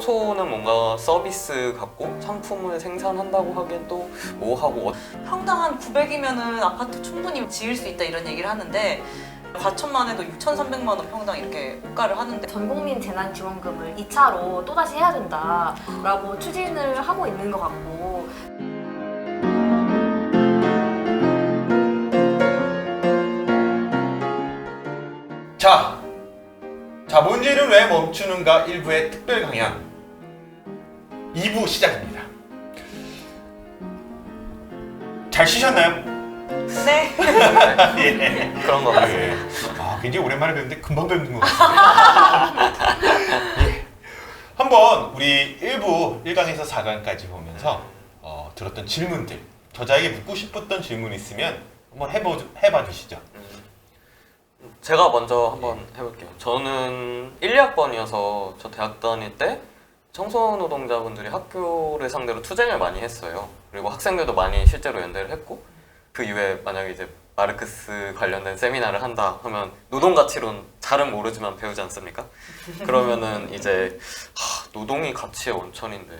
청소는 뭔가 서비스 같고 상품을 생산한다고 하기엔 또 뭐하고 평당 한 900이면은 아파트 충분히 지을 수 있다 이런 얘기를 하는데 과천만 해도 6,300만 원 평당 이렇게 호가를 하는데 전국민 재난지원금을 2차로 또다시 해야 된다라고 추진을 하고 있는 것 같고 자, 문제는 왜 멈추는가 1부의 특별 강연 2부 시작입니다. 잘 쉬셨나요? 네. 예. 그런 거 같아요. 예. 굉장히 오랜만에 뵙는데 금방 뵙는 것 같습니다. 예. 한번 우리 1부 1강에서 4강까지 보면서 들었던 질문들, 저자에게 묻고 싶었던 질문 있으면 한번 해봐 주시죠. 제가 먼저 한번 해볼게요. 저는 1, 2학번이어서 저 대학 다닐 때 청소 노동자분들이 학교를 상대로 투쟁을 많이 했어요. 그리고 학생들도 많이 실제로 연대를 했고 그 이후에 만약에 이제 마르크스 관련된 세미나를 한다 하면 노동가치론 잘은 모르지만 배우지 않습니까? 그러면은 이제 노동이 가치의 원천인데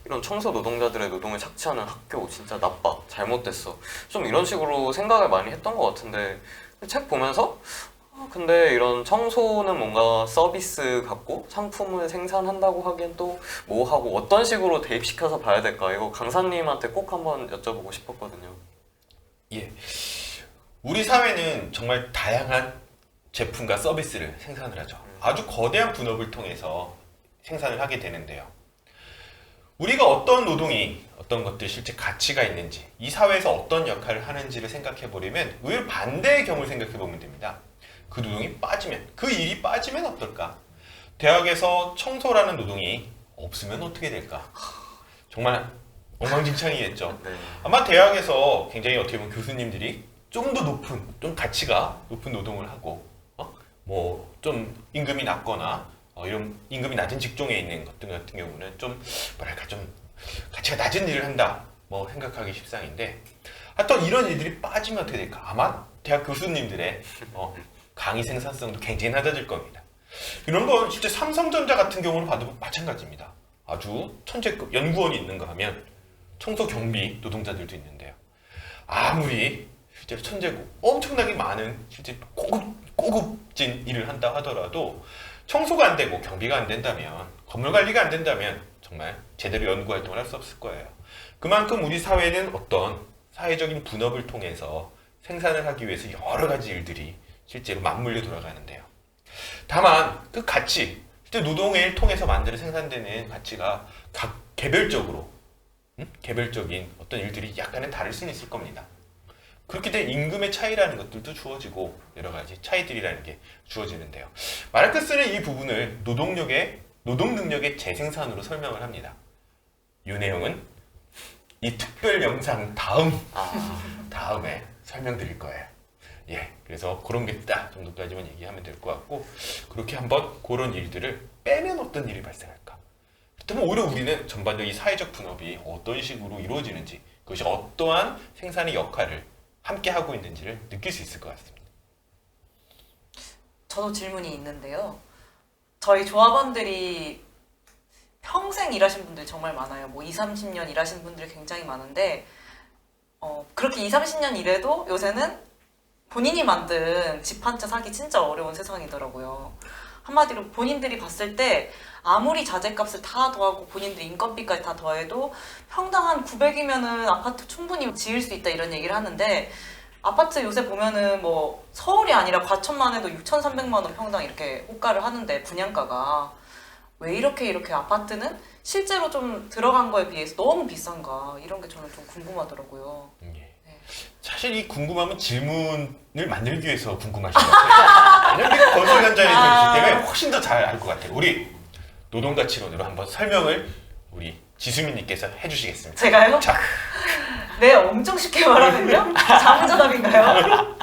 이런 청소 노동자들의 노동을 착취하는 학교 진짜 나빠, 잘못됐어. 좀 이런 식으로 생각을 많이 했던 것 같은데 책 보면서 근데 이런 청소는 뭔가 서비스 같고 상품을 생산한다고 하기엔 또 뭐하고 어떤 식으로 대입시켜서 봐야 될까? 이거 강사님한테 꼭 한번 여쭤보고 싶었거든요. 예. 우리 사회는 정말 다양한 제품과 서비스를 생산을 하죠. 아주 거대한 분업을 통해서 생산을 하게 되는데요. 우리가 어떤 노동이 어떤 것들이 실제 가치가 있는지 이 사회에서 어떤 역할을 하는지를 생각해 보려면 의외로 반대의 경우를 생각해 보면 됩니다. 그 노동이 빠지면, 그 일이 빠지면 어떨까? 대학에서 청소라는 노동이 없으면 어떻게 될까? 정말 엉망진창이겠죠. 네. 아마 대학에서 굉장히 어떻게 보면 교수님들이 좀 더 높은, 좀 가치가 높은 노동을 하고 뭐 좀 임금이 낮거나 이런 임금이 낮은 직종에 있는 것들 같은 경우는 좀 뭐랄까 좀 가치가 낮은 일을 한다 뭐 생각하기 십상인데 하여튼 이런 일들이 빠지면 어떻게 될까? 아마 대학 교수님들의 강의 생산성도 굉장히 낮아질 겁니다. 이런 건 실제 삼성전자 같은 경우를 봐도 마찬가지입니다. 아주 천재급 연구원이 있는가 하면 청소 경비 노동자들도 있는데요. 아무리 실제로 천재고 엄청나게 많은 실제 고급진 일을 한다 하더라도 청소가 안 되고 경비가 안 된다면 건물 관리가 안 된다면 정말 제대로 연구 활동을 할 수 없을 거예요. 그만큼 우리 사회는 어떤 사회적인 분업을 통해서 생산을 하기 위해서 여러 가지 일들이 실제로 맞물려 돌아가는데요. 다만 그 가치, 실제 노동을 통해서 만들어 생산되는 가치가 각 개별적으로 개별적인 어떤 일들이 약간은 다를 수는 있을 겁니다. 그렇게 된 임금의 차이라는 것들도 주어지고 여러 가지 차이들이라는 게 주어지는데요. 마르크스는 이 부분을 노동 능력의 재생산으로 설명을 합니다. 이 내용은 이 특별 영상 다음에 설명드릴 거예요. 예, 그래서 그런 게 있다 정도까지만 얘기하면 될 것 같고 그렇게 한번 그런 일들을 빼면 어떤 일이 발생할까? 그렇다면 오히려 우리는 전반적인 이 사회적 분업이 어떤 식으로 이루어지는지 그것이 어떠한 생산의 역할을 함께 하고 있는지를 느낄 수 있을 것 같습니다. 저도 질문이 있는데요. 저희 조합원들이 평생 일하신 분들이 정말 많아요. 뭐 20, 30년 일하신 분들이 굉장히 많은데 그렇게 20, 30년 일해도 요새는 본인이 만든 집 한 채 사기 진짜 어려운 세상이더라고요. 한마디로 본인들이 봤을 때 아무리 자재값을 다 더하고 본인들 인건비까지 다 더해도 평당 한 900이면은 아파트 충분히 지을 수 있다 이런 얘기를 하는데 아파트 요새 보면은 뭐 서울이 아니라 과천만 해도 6,300만 원 평당 이렇게 호가를 하는데 분양가가 왜 이렇게 아파트는 실제로 좀 들어간 거에 비해서 너무 비싼가 이런 게 저는 좀 궁금하더라고요. 예. 사실 이 궁금함은 질문을 만들기 위해서 궁금하신 것 같아요. 왜냐면 건설 현장에서 있기 때문에 훨씬 더 잘 알 것 같아요. 우리 노동가치론으로 한번 설명을 우리 지수민님께서 해주시겠습니다. 제가요? 자, 네, 엄청 쉽게 말하면요. 자문전압인가요?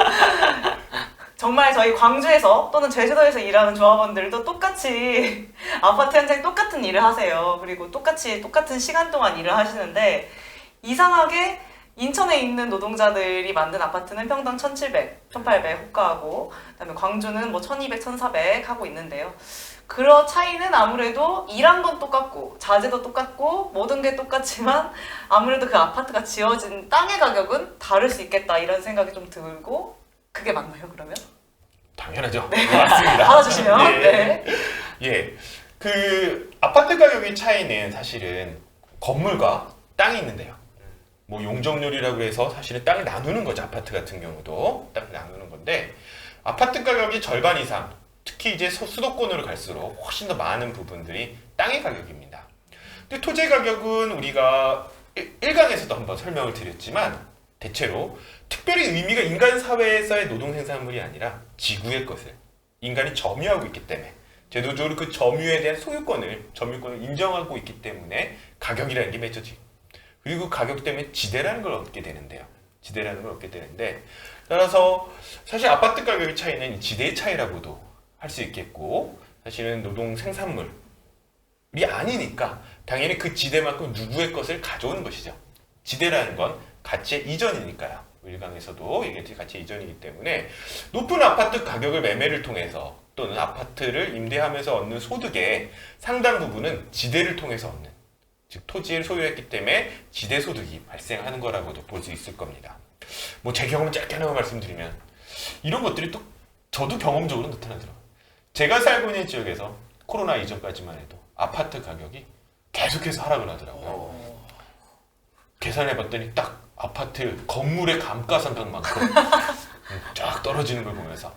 정말 저희 광주에서 또는 제주도에서 일하는 조합원들도 똑같이 아파트 현장에 똑같은 일을 하세요. 그리고 똑같은 시간 동안 일을 하시는데 이상하게 인천에 있는 노동자들이 만든 아파트는 평당 1,700, 1,800 호가하고 그다음에 광주는 뭐 1,200, 1,400 하고 있는데요. 그런 차이는 아무래도 일한 건 똑같고 자재도 똑같고 모든 게 똑같지만 아무래도 그 아파트가 지어진 땅의 가격은 다를 수 있겠다 이런 생각이 좀 들고 그게 맞나요 그러면? 당연하죠. 맞습니다. 받아주시면 예. 네. 예. 그 아파트 가격의 차이는 사실은 건물과 땅이 있는데요. 뭐 용적률이라고 해서 사실은 땅을 나누는 거죠. 아파트 같은 경우도 땅을 나누는 건데 아파트 가격이 절반 이상 특히 이제 수도권으로 갈수록 훨씬 더 많은 부분들이 땅의 가격입니다. 근데 토지 가격은 우리가 1강에서도 한번 설명을 드렸지만 대체로 특별히 의미가 인간 사회에서의 노동 생산물이 아니라 지구의 것을 인간이 점유하고 있기 때문에 제도적으로 그 점유에 대한 점유권을 인정하고 있기 때문에 가격이라는 게 맺혀지고 그리고 가격 때문에 지대라는 걸 얻게 되는데요. 지대라는 걸 얻게 되는데 따라서 사실 아파트 가격의 차이는 지대의 차이라고도 할 수 있겠고 사실은 노동 생산물이 아니니까 당연히 그 지대만큼 누구의 것을 가져오는 것이죠. 지대라는 건 가치의 이전이니까요. 일강에서도 얘기했듯이 가치의 이전이기 때문에 높은 아파트 가격을 매매를 통해서 또는 아파트를 임대하면서 얻는 소득의 상당 부분은 지대를 통해서 얻는 즉 토지를 소유했기 때문에 지대 소득이 발생하는 거라고도 볼 수 있을 겁니다. 뭐 제 경험 짧게 하나만 말씀드리면 이런 것들이 또 저도 경험적으로 나타나더라고요. 제가 살고 있는 지역에서 코로나 이전까지만 해도 아파트 가격이 계속해서 하락을 하더라고요. 계산해봤더니 딱 아파트 건물의 감가상각만큼 쫙 떨어지는 걸 보면서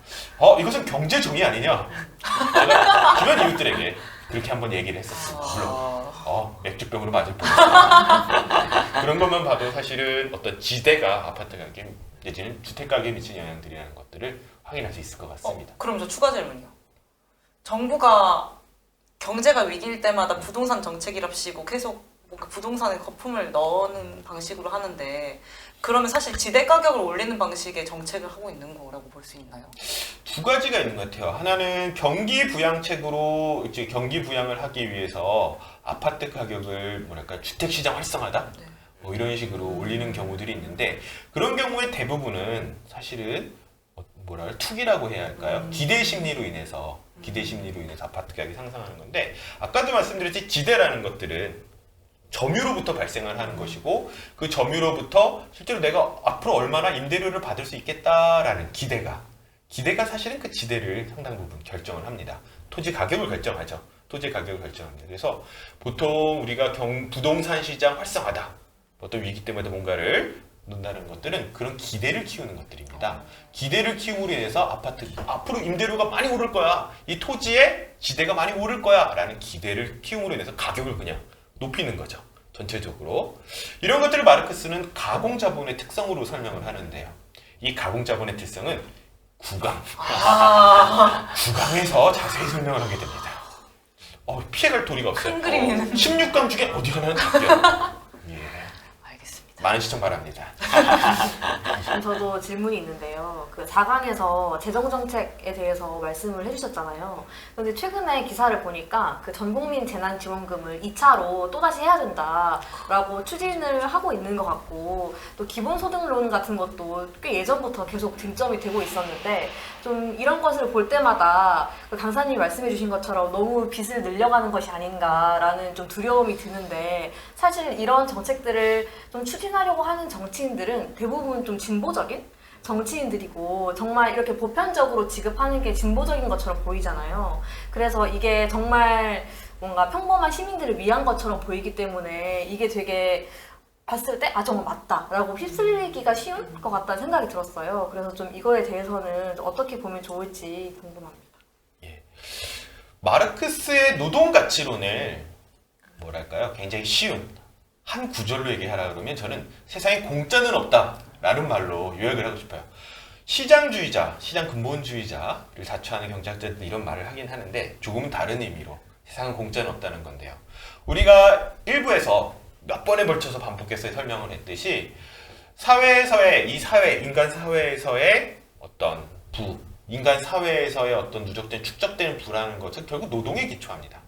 이것은 경제정의 아니냐? 제가 주변 이웃들에게 그렇게 한번 얘기를 했었어요. 물론 맥주병으로 맞을 뻔했어요. 그런 것만 봐도 사실은 어떤 지대가 아파트 가격 내지는 주택 가격에 미치는 영향들이라는 것들을 확인할 수 있을 것 같습니다. 그럼 저 추가 질문이요. 정부가 경제가 위기일 때마다 부동산 정책이랍시고 계속 뭔가 부동산에 거품을 넣는 방식으로 하는데 그러면 사실 지대 가격을 올리는 방식의 정책을 하고 있는 거라고 볼 수 있나요? 두 가지가 있는 것 같아요. 하나는 경기 부양책으로 이제 경기 부양을 하기 위해서 아파트 가격을 주택 시장 활성화다 네. 뭐 이런 식으로 올리는 경우들이 있는데 그런 경우에 대부분은 사실은 투기라고 해야 할까요? 기대 심리로 인해서 아파트 가격이 상승하는 건데 아까도 말씀드렸지 지대라는 것들은 점유로부터 발생을 하는 것이고 그 점유로부터 실제로 내가 앞으로 얼마나 임대료를 받을 수 있겠다라는 기대가 사실은 그 지대를 상당 부분 결정을 합니다. 토지 가격을 결정하죠. 결정합니다. 그래서 보통 우리가 부동산 시장 활성화다. 어떤 위기 때문에 뭔가를 놓는다는 것들은 그런 기대를 키우는 것들입니다. 기대를 키움으로 인해서 아파트 앞으로 임대료가 많이 오를 거야. 이 토지의 지대가 많이 오를 거야. 라는 기대를 키움으로 인해서 가격을 그냥 높이는 거죠. 전체적으로. 이런 것들을 마르크스는 가공자본의 특성으로 설명을 하는데요. 이 가공자본의 특성은 구강에서 자세히 설명을 하게 됩니다. 피해갈 도리가 없어요. 큰 그림이는 16강 중에 어디 하나는 바뀌어요. 알겠습니다. 많은 시청 바랍니다. 저도 질문이 있는데요. 그 4강에서 재정정책에 대해서 말씀을 해주셨잖아요. 근데 최근에 기사를 보니까 그 전국민 재난지원금을 2차로 또다시 해야 된다라고 추진을 하고 있는 것 같고 또 기본소득론 같은 것도 꽤 예전부터 계속 쟁점이 되고 있었는데 좀 이런 것을 볼 때마다 그 강사님이 말씀해 주신 것처럼 너무 빚을 늘려가는 것이 아닌가라는 좀 두려움이 드는데 사실 이런 정책들을 좀 추진하려고 하는 정치인들은 대부분 좀 진보적인 정치인들이고 정말 이렇게 보편적으로 지급하는 게 진보적인 것처럼 보이잖아요. 그래서 이게 정말 뭔가 평범한 시민들을 위한 것처럼 보이기 때문에 이게 되게 봤을 때 정말 맞다라고 휩쓸리기가 쉬운 것 같다는 생각이 들었어요. 그래서 좀 이거에 대해서는 어떻게 보면 좋을지 궁금합니다. 마르크스의 노동가치론을 굉장히 쉬운 한 구절로 얘기하라 그러면 저는 세상에 공짜는 없다라는 말로 요약을 하고 싶어요. 시장주의자, 시장 근본주의자를 자처하는 경제학자들은 이런 말을 하긴 하는데 조금은 다른 의미로 세상은 공짜는 없다는 건데요. 우리가 일부에서 몇 번에 걸쳐서 반복해서 설명을 했듯이 인간 사회에서의 어떤 인간 사회에서의 어떤 누적된 축적된 부라는 것은 결국 노동에 기초합니다.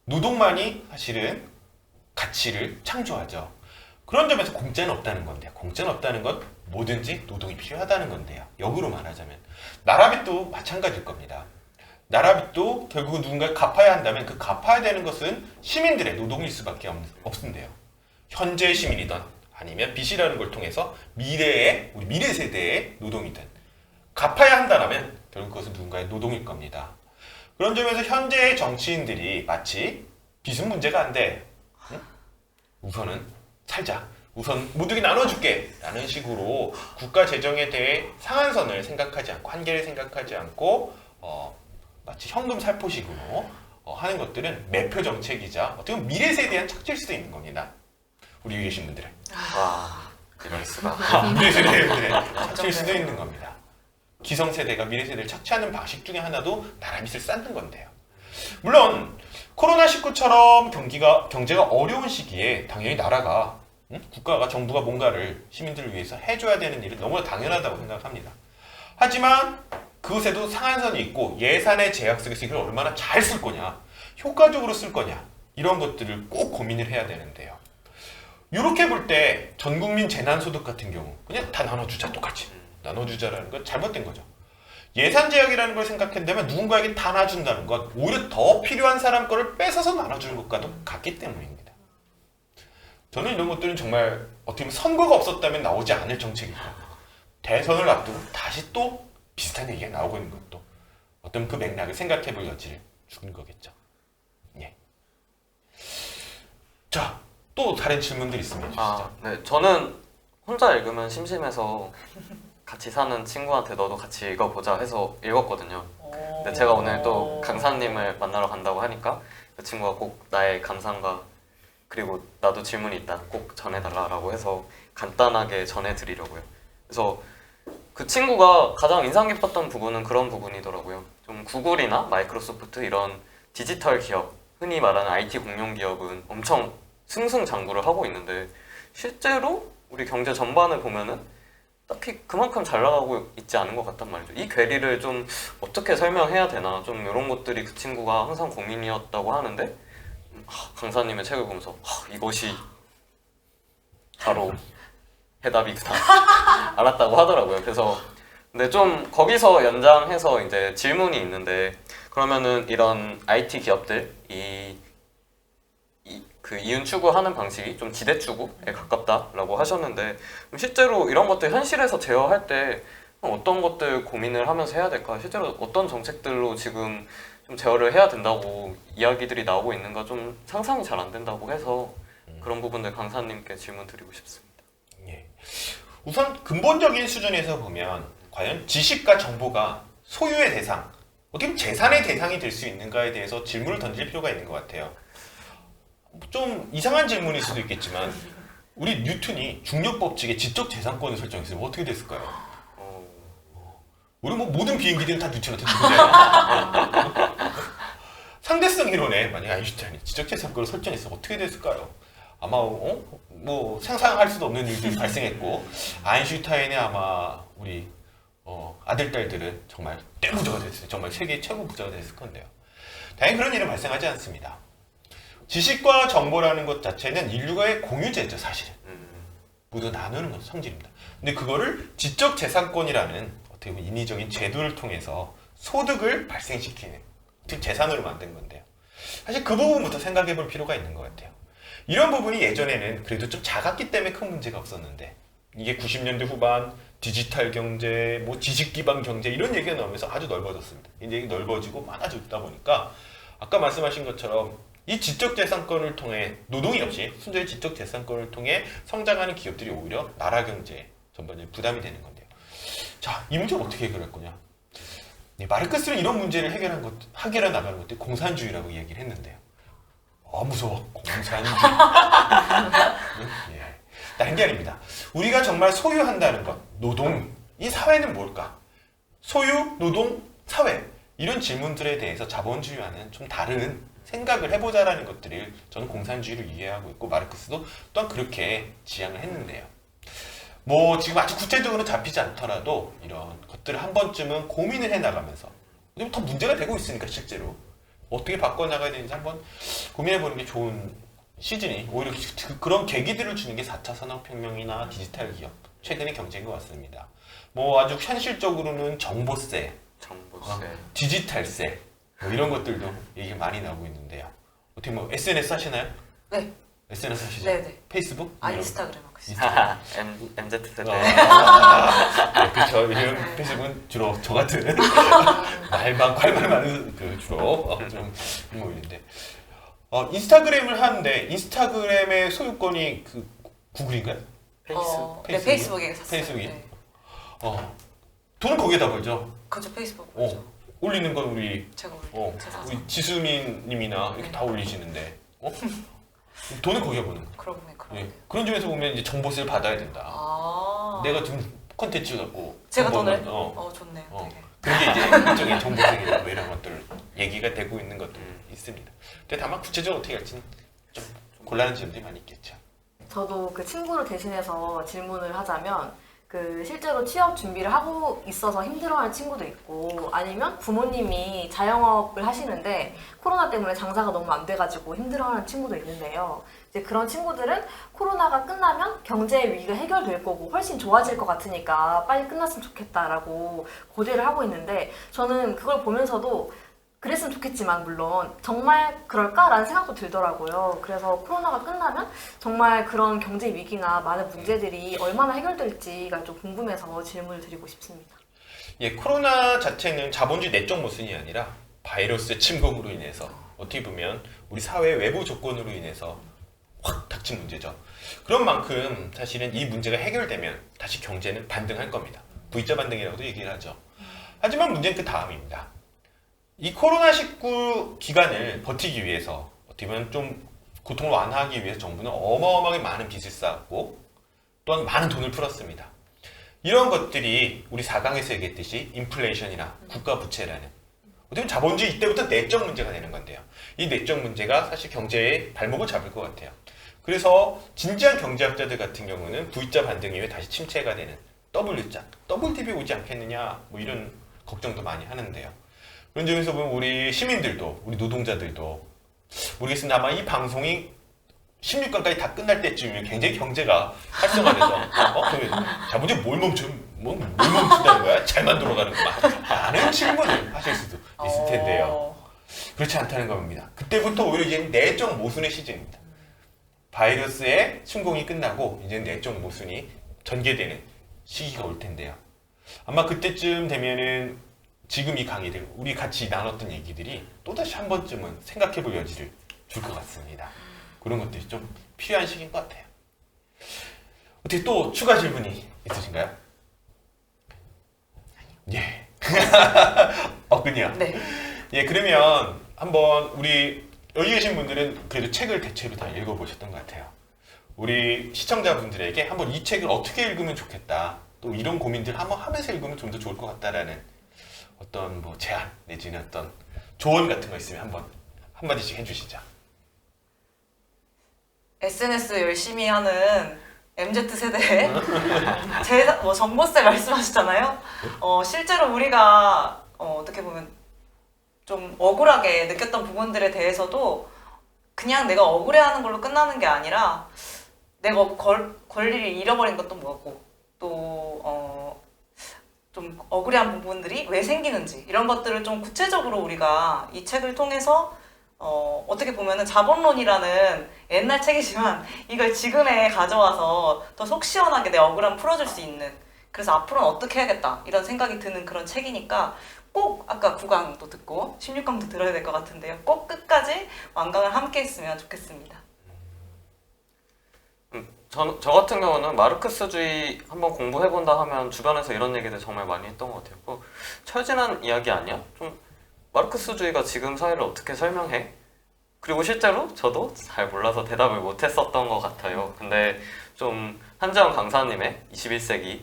노동만이 사실은 가치를 창조하죠. 그런 점에서 공짜는 없다는 건데요. 공짜는 없다는 건 뭐든지 노동이 필요하다는 건데요. 역으로 말하자면 나라빚도 마찬가지일 겁니다. 나라빚도 결국은 누군가 갚아야 한다면 그 갚아야 되는 것은 시민들의 노동일 수밖에 없는데요. 현재 시민이든 아니면 빚이라는 걸 통해서 미래의 우리 미래 세대의 노동이든 갚아야 한다면 결국 그것은 누군가의 노동일 겁니다. 그런 점에서 현재의 정치인들이 마치 빚은 문제가 안 돼. 응? 우선은 살자. 우선 모두에게 나눠줄게. 라는 식으로 국가 재정에 대해 상한선을 생각하지 않고 한계를 생각하지 않고 마치 현금 살포식으로 하는 것들은 매표 정책이자 어떻게 보면 미래 세대에 대한 착취일 수도 있는 겁니다. 우리 위에 계신 분들은. 와, 이럴 수가. 미래 세대에 착취일 수도 있는 겁니다. 기성세대가 미래 세대를 착취하는 방식 중에 하나도 나라빚을 쌓는 건데요. 물론 코로나19처럼 경제가 어려운 시기에 당연히 나라가 국가가 정부가 뭔가를 시민들을 위해서 해줘야 되는 일은 너무나 당연하다고 생각합니다. 하지만 그것에도 상한선이 있고 예산의 제약 속에서 이걸 얼마나 잘 쓸 거냐, 효과적으로 쓸 거냐 이런 것들을 꼭 고민을 해야 되는데요. 이렇게 볼 때 전국민 재난소득 같은 경우 그냥 다 나눠주자, 똑같이 나눠주자라는 건 잘못된 거죠. 예산 제약이라는 걸 생각한다면 누군가에게 다 나눠준다는 건 오히려 더 필요한 사람 거를 뺏어서 나눠주는 것과도 같기 때문입니다. 저는 이런 것들은 정말 어떻게 보면 선거가 없었다면 나오지 않을 정책이고 대선을 앞두고 다시 또 비슷한 얘기가 나오고 있는 것도 어떤 그 맥락을 생각해 볼 여지를 주는 거겠죠. 예. 자, 또 다른 질문들 있으면 주시죠. 아, 네. 저는 혼자 읽으면 심심해서 같이 사는 친구한테 너도 같이 읽어보자 해서 읽었거든요. 근데 제가 오늘 또 강사님을 만나러 간다고 하니까 그 친구가 꼭 나의 감상과 그리고 나도 질문이 있다 꼭 전해달라고 해서 간단하게 전해드리려고요. 그래서 그 친구가 가장 인상 깊었던 부분은 그런 부분이더라고요. 좀 구글이나 마이크로소프트 이런 디지털 기업, 흔히 말하는 IT 공룡 기업은 엄청 승승장구를 하고 있는데 실제로 우리 경제 전반을 보면은 딱히 그만큼 잘 나가고 있지 않은 것 같단 말이죠. 이 괴리를 좀 어떻게 설명해야 되나 좀 이런 것들이 그 친구가 항상 고민이었다고 하는데 강사님의 책을 보면서 이것이 바로 해답이구나 알았다고 하더라고요. 그래서 근데 좀 거기서 연장해서 이제 질문이 있는데 그러면은 이런 IT 기업들이 그 이윤 추구하는 방식이 좀 지대 추구에 가깝다라고 하셨는데 실제로 이런 것들 현실에서 제어할 때 어떤 것들 고민을 하면서 해야 될까? 실제로 어떤 정책들로 지금 좀 제어를 해야 된다고 이야기들이 나오고 있는가 좀 상상이 잘 안 된다고 해서 그런 부분들 강사님께 질문 드리고 싶습니다. 예. 우선 근본적인 수준에서 보면 과연 지식과 정보가 소유의 대상, 어떻게 보면 재산의 대상이 될 수 있는가에 대해서 질문을 던질 필요가 있는 것 같아요. 좀 이상한 질문일 수도 있겠지만 우리 뉴턴이 중력 법칙에 지적 재산권을 설정했으면 어떻게 됐을까요? 우리 뭐 모든 비행기들은 다 뉴턴한테 주거든요. 상대성 이론에 만약 아인슈타인이 지적 재산권을 설정했으면 어떻게 됐을까요? 아마 뭐 상상할 수도 없는 일들이 발생했고 아인슈타인의 아마 우리 아들 딸들은 정말 떼부자가 됐어요. 정말 세계 최고 부자가 됐을 건데요. 다행히 그런 일은 발생하지 않습니다. 지식과 정보라는 것 자체는 인류가의 공유제죠, 사실은. 모두 나누는 건 성질입니다. 근데 그거를 지적 재산권이라는 어떻게 보면 인위적인 제도를 통해서 소득을 발생시키는 즉 재산으로 만든 건데요. 사실 그 부분부터 생각해 볼 필요가 있는 것 같아요. 이런 부분이 예전에는 그래도 좀 작았기 때문에 큰 문제가 없었는데 이게 90년대 후반 디지털 경제, 뭐 지식 기반 경제 이런 얘기가 나오면서 아주 넓어졌습니다. 이제 넓어지고 많아졌다 보니까 아까 말씀하신 것처럼 이 지적재산권을 통해 노동이 없이 순전히 지적재산권을 통해 성장하는 기업들이 오히려 나라 경제에 전반적인 부담이 되는 건데요. 자, 이 문제를 어떻게 해결할 거냐? 네, 마르크스는 이런 문제를 해결해 나가는 것들 공산주의라고 얘기를 했는데요. 무서워. 공산주의. 예, 다른 게 아닙니다. 우리가 정말 소유한다는 것, 노동, 이 사회는 뭘까? 소유, 노동, 사회 이런 질문들에 대해서 자본주의와는 좀 다른 생각을 해보자라는 것들을 저는 공산주의를 이해하고 있고 마르크스도 또한 그렇게 지향을 했는데요. 뭐 지금 아주 구체적으로 잡히지 않더라도 이런 것들을 한 번쯤은 고민을 해나가면서 더 문제가 되고 있으니까 실제로 어떻게 바꿔나가야 되는지 한번 고민해보는 게 좋은 시즌이 오히려 그런 계기들을 주는 게 4차 산업혁명이나 디지털 기업 최근의 경제인 것 같습니다. 뭐 아주 현실적으로는 정보세, 정보세. 디지털세 뭐 이런 것들도 얘기 많이 나오고 있는데요. 어떻게 뭐 SNS 하시나요? 네. SNS 하시죠? 네네. 페이스북? 아 이런 인스타그램 하고 있어요. MZ세대. 네, 그렇죠. 이런 페이스북은 주로 저 같은 말만 콸말 많은 그 주로 좀 인물인데 인스타그램을 하는데 인스타그램의 소유권이 그 구글인가요? 네 페이스북에 샀어요. 페이스북이? 네. 돈은 거기에다 벌죠. 그죠 페이스북. 올리는 건 우리 제가 올린 제 사진. 우리 지수민님이나 이렇게 네. 다 올리시는데 돈은 거기에 버는 거. 그러네 그러네. 예. 그런 점에서 보면 이제 정보세를 받아야 된다. 아. 내가 지금 콘텐츠 갖고 제가 정보는, 돈을. 좋네요. 어. 되게. 그게 이제 일종의 정보세이나 뭐 이런 것들 얘기가 되고 있는 것도 있습니다. 근데 다만 구체적으로 어떻게 할지는 좀 곤란한 점들이 많이 있겠죠. 저도 그 친구를 대신해서 질문을 하자면 그 실제로 취업 준비를 하고 있어서 힘들어하는 친구도 있고 아니면 부모님이 자영업을 하시는데 코로나 때문에 장사가 너무 안 돼가지고 힘들어하는 친구도 있는데요. 이제 그런 친구들은 코로나가 끝나면 경제 위기가 해결될 거고 훨씬 좋아질 것 같으니까 빨리 끝났으면 좋겠다라고 고대를 하고 있는데 저는 그걸 보면서도 그랬으면 좋겠지만 물론 정말 그럴까라는 생각도 들더라고요. 그래서 코로나가 끝나면 정말 그런 경제 위기나 많은 문제들이 얼마나 해결될지가 좀 궁금해서 질문을 드리고 싶습니다. 예, 코로나 자체는 자본주의 내적 모순이 아니라 바이러스의 침공으로 인해서 어떻게 보면 우리 사회의 외부 조건으로 인해서 확 닥친 문제죠. 그런 만큼 사실은 이 문제가 해결되면 다시 경제는 반등할 겁니다. V자 반등이라고도 얘기를 하죠. 하지만 문제는 그 다음입니다. 이 코로나19 기간을 버티기 위해서 어떻게 보면 좀 고통을 완화하기 위해서 정부는 어마어마하게 많은 빚을 쌓았고 또한 많은 돈을 풀었습니다. 이런 것들이 우리 4강에서 얘기했듯이 인플레이션이나 국가 부채라는 어떻게 보면 자본주의 이때부터 내적 문제가 되는 건데요. 이 내적 문제가 사실 경제의 발목을 잡을 것 같아요. 그래서 진지한 경제학자들 같은 경우는 V자 반등 이후에 다시 침체가 되는 W자, WDB 오지 않겠느냐 뭐 이런 걱정도 많이 하는데요. 그런 점에서 보면 우리 시민들도 우리 노동자들도 모르겠습니다. 아마 이 방송이 16강까지 다 끝날 때쯤이면 굉장히 경제가 활성화돼서 자본주의 뭘 멈춘다는 거야? 잘만 돌아가는구만 라는 질문을 하실 수도 있을 텐데요. 그렇지 않다는 겁니다. 그때부터 오히려 이제 내적 모순의 시즌입니다. 바이러스의 침공이 끝나고 이제 내적 모순이 전개되는 시기가 올 텐데요. 아마 그때쯤 되면은 지금 이 강의들 우리 같이 나눴던 얘기들이 또다시 한 번쯤은 생각해볼 여지를 줄 것 같습니다. 그런 것들이 좀 필요한 시기인 것 같아요. 어떻게 또 추가 질문이 있으신가요? 예. 없군요. 네. 예, 그러면 한번 우리 여기 계신 분들은 그래도 책을 대체로 다 읽어보셨던 것 같아요. 우리 시청자분들에게 한번 이 책을 어떻게 읽으면 좋겠다. 또 이런 고민들 한번 하면서 읽으면 좀 더 좋을 것 같다라는 어떤 뭐 제안 내지는 어떤 조언 같은 거 있으면 한번 한마디씩 해주시죠. SNS 열심히 하는 MZ세대 뭐 정보세 말씀하셨잖아요. 실제로 우리가 어떻게 보면 좀 억울하게 느꼈던 부분들에 대해서도 그냥 내가 억울해하는 걸로 끝나는 게 아니라 내가 권리를 잃어버린 것도 뭐고 또 좀 억울해한 부분들이 왜 생기는지 이런 것들을 좀 구체적으로 우리가 이 책을 통해서 어떻게 보면은 자본론이라는 옛날 책이지만 이걸 지금에 가져와서 더 속 시원하게 내 억울함 풀어줄 수 있는 그래서 앞으로는 어떻게 해야겠다 이런 생각이 드는 그런 책이니까 꼭 아까 9강도 듣고 16강도 들어야 될 것 같은데요. 꼭 끝까지 완강을 함께 했으면 좋겠습니다. 저 같은 경우는 마르크스주의 한번 공부해본다 하면 주변에서 이런 얘기들 정말 많이 했던 것 같아요. 뭐 철진한 이야기 아니야? 좀 마르크스주의가 지금 사회를 어떻게 설명해? 그리고 실제로 저도 잘 몰라서 대답을 못했었던 것 같아요. 근데 좀 한지원 강사님의 21세기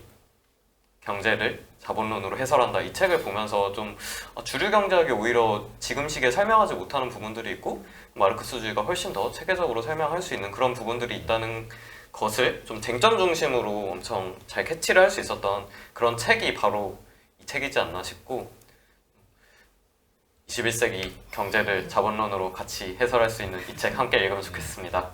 경제를 자본론으로 해설한다 이 책을 보면서 좀 주류 경제학이 오히려 지금 시기에 설명하지 못하는 부분들이 있고 마르크스주의가 훨씬 더 체계적으로 설명할 수 있는 그런 부분들이 있다는 것을 좀 쟁점 중심으로 엄청 잘 캐치를 할 수 있었던 그런 책이 바로 이 책이지 않나 싶고 21세기 경제를 자본론으로 같이 해설할 수 있는 이 책 함께 읽으면 좋겠습니다.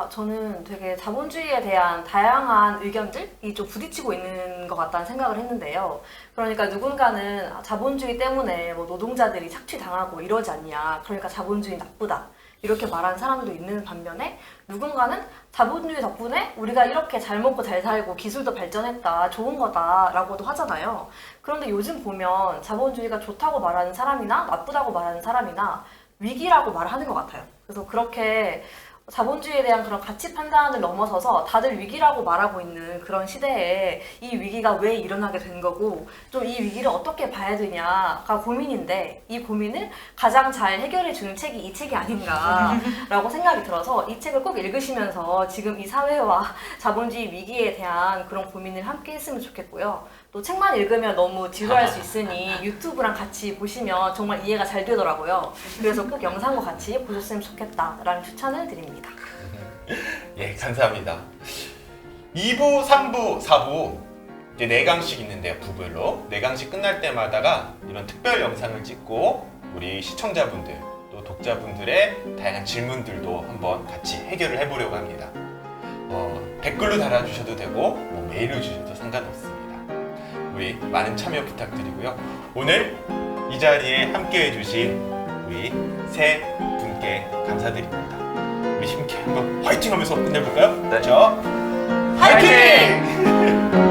저는 되게 자본주의에 대한 다양한 의견들이 좀 부딪히고 있는 것 같다는 생각을 했는데요. 그러니까 누군가는 자본주의 때문에 뭐 노동자들이 착취당하고 이러지 않냐. 그러니까 자본주의 나쁘다. 이렇게 말하는 사람도 있는 반면에 누군가는 자본주의 덕분에 우리가 이렇게 잘 먹고 잘 살고 기술도 발전했다. 좋은 거다라고도 하잖아요. 그런데 요즘 보면 자본주의가 좋다고 말하는 사람이나 나쁘다고 말하는 사람이나 위기라고 말하는 것 같아요. 그래서 그렇게 자본주의에 대한 그런 가치 판단을 넘어서서 다들 위기라고 말하고 있는 그런 시대에 이 위기가 왜 일어나게 된 거고 좀 이 위기를 어떻게 봐야 되냐가 고민인데 이 고민을 가장 잘 해결해 주는 책이 이 책이 아닌가라고 생각이 들어서 이 책을 꼭 읽으시면서 지금 이 사회와 자본주의 위기에 대한 그런 고민을 함께 했으면 좋겠고요. 또 책만 읽으면 너무 지루할 수 있으니 유튜브랑 같이 보시면 정말 이해가 잘 되더라고요. 그래서 꼭 영상과 같이 보셨으면 좋겠다라는 추천을 드립니다. 예, 감사합니다. 2부, 3부, 4부 이제 4강씩 있는데요. 부별로 4강씩 끝날 때마다가 이런 특별 영상을 찍고 우리 시청자분들 또 독자분들의 다양한 질문들도 한번 같이 해결을 해보려고 합니다. 댓글로 달아주셔도 되고 뭐 메일로 주셔도 상관없습니다. 우리 많은 참여 부탁드리고요. 오늘 이 자리에 함께해 주신 우리 세 분께 감사드립니다. 우리 함께 한번 화이팅 하면서 끝내볼까요? 네. 자, 화이팅!